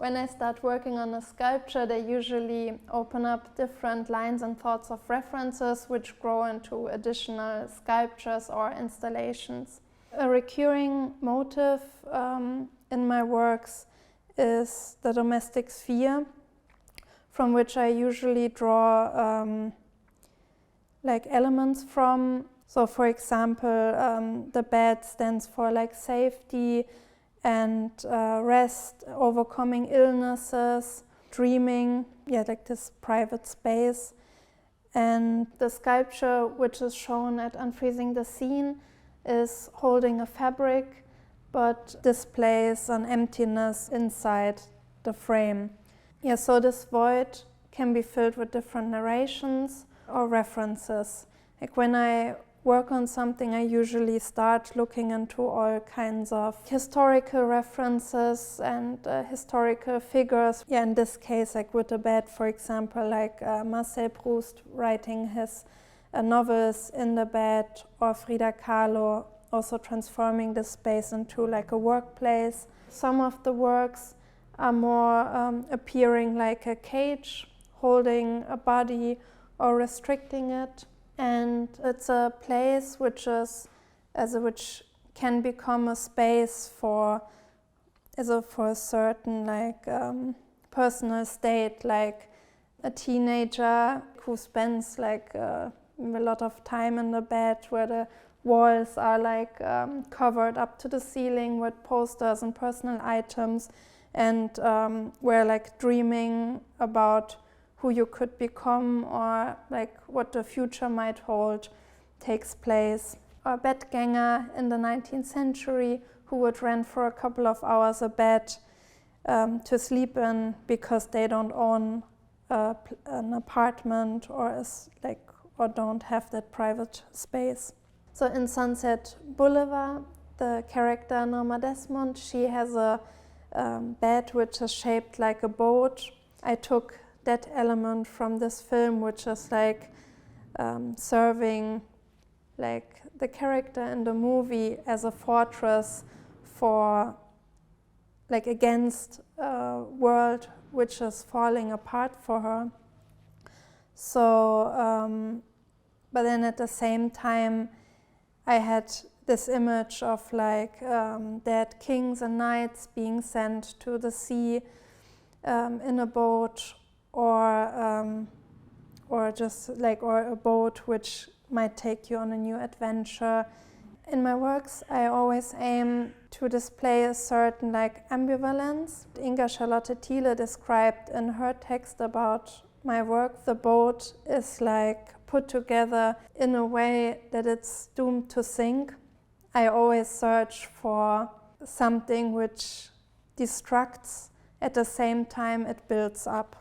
When I start working on a sculpture, they usually open up different lines and thoughts of references which grow into additional sculptures or installations. A recurring motif in my works is the domestic sphere, from which I usually draw like elements from. So for example, the bed stands for like safety and rest, overcoming illnesses, dreaming, like this private space. And the sculpture which is shown at Unfreezing the Scene is holding a fabric, but displays an emptiness inside the frame. So this void can be filled with different narrations or references. Like when I work on something, I usually start looking into all kinds of historical references and historical figures. In this case, like with the bed, for example, like Marcel Proust writing his novels in the bed, or Frida Kahlo also transforming this space into like a workplace. Some of the works are more appearing like a cage, holding a body or restricting it. And it's a place which can become a space for a certain like personal state, like a teenager who spends like a lot of time in the bed, where the walls are like covered up to the ceiling with posters and personal items, and where like dreaming about who you could become or like what the future might hold takes place. A bedganger in the 19th century who would rent for a couple of hours a bed to sleep in because they don't own an apartment or don't have that private space. So in Sunset Boulevard, the character Norma Desmond, she has a bed which is shaped like a boat. I took that element from this film, which is like serving like the character in the movie as a fortress for like against a world which is falling apart for her. So but then at the same time I had this image of like dead kings and knights being sent to the sea in a boat, or a boat which might take you on a new adventure. In my works, I always aim to display a certain like ambivalence. Inga Charlotte Thiele described in her text about my work, the boat is like put together in a way that it's doomed to sink. I always search for something which destructs, at the same time it builds up.